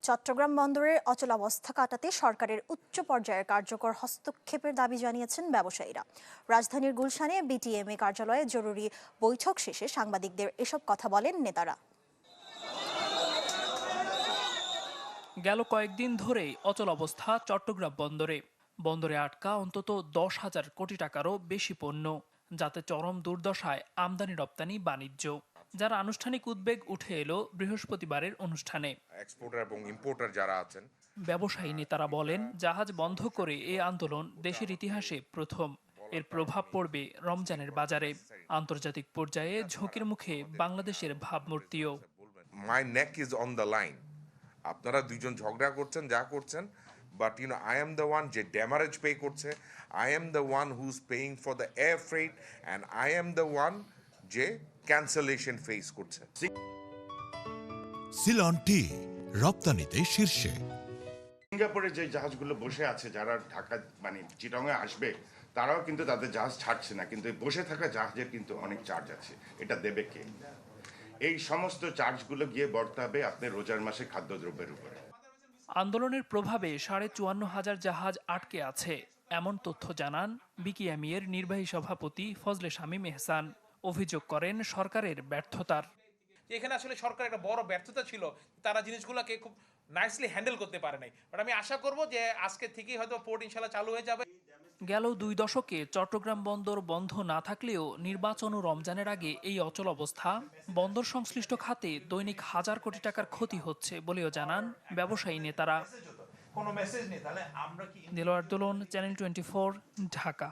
চট্টগ্রাম বন্দরের অচলাবস্থা কাটাতে সরকারের উচ্চ পর্যায়ের কার্যকর হস্তক্ষেপের দাবি জানিয়েছেন ব্যবসায়ীরা। রাজধানীর গুলশানে বিটিএমএ কার্যালয়ে জরুরি বৈঠক শেষে সাংবাদিকদের এসব কথা বলেন নেতারা। গেল কয়েকদিন ধরেই অচল অবস্থা চট্টগ্রাম বন্দরে আটকা অন্তত 10,000 কোটি টাকারও বেশি পণ্য, যাতে চরম দুর্দশায় আমদানি রপ্তানি বাণিজ্য, যার আনুষ্ঠানিক উদ্বেগ উঠে এলো বৃহস্পতিবারের অনুষ্ঠানে। এক্সপোর্টার এবং ইম্পোর্টার যারা আছেন, ব্যবসায়ী নেতারা বলেন, জাহাজ বন্ধ করে এই আন্দোলন দেশের ইতিহাসে প্রথম। এর প্রভাব পড়বে রমজানের বাজারে। আন্তর্জাতিক পর্যায়ে ঝুঁকির মুখে বাংলাদেশের ভাবমূর্তিও। মাই নেক ইজ অন দ্য লাইন। আপনারা দুইজন ঝগড়া করছেন, যা করছেন, but I am the one যে ড্যামারেজ পে করছে, I am the one who is paying for the air freight, and I am the one যে ক্যান্সেলেশন ফেস করছে। সিলন টি রপ্তানিতে শীর্ষে। সিঙ্গাপুরে যে জাহাজগুলো বসে আছে, যারা ঢাকা চিটাগংয়ে আসবে, তারাও কিন্তু তাদের জাহাজ ছাড়ছে না, কিন্তু বসে থাকা জাহাজের কিন্তু অনেক চার্জ আছে। এটা দেবে কে? এই সমস্ত চার্জগুলো গিয়ে বর্তাবে আপনার রোজার মাসে খাদ্যদ্রব্যের উপরে। আন্দোলনের প্রভাবে 54,500 জাহাজ আটকে আছে, এমন তথ্য জানান বিকিএমইএর নির্বাহী সভাপতি ফজলে শামীম এহসান। অভিযোগ করেন সরকারের ব্যর্থতার। এখানে আসলে সরকার একটা বড় ব্যর্থতা ছিল, তারা জিনিসগুলোকে খুব নাইসলি হ্যান্ডেল করতে পারে নাই। বাট আমি আশা করব যে আজকে থেকেই হয়তো পোর্ট ইনশাল্লাহ চালু হয়ে যাবে। গেল 2 দশকে চট্টগ্রাম বন্দর বন্ধ না থাকলেও নির্বাচন ও রমজানের আগে এই অচল অবস্থা বন্দর সংশ্লিষ্ট খাতে দৈনিক 1000 কোটি টাকার ক্ষতি হচ্ছে বলেও জানান ব্যবসায়ী নেতারা। কোনো মেসেজ নেই, তাহলে আমরা কি দেলোয়ার দোলন, চ্যানেল 24, ঢাকা।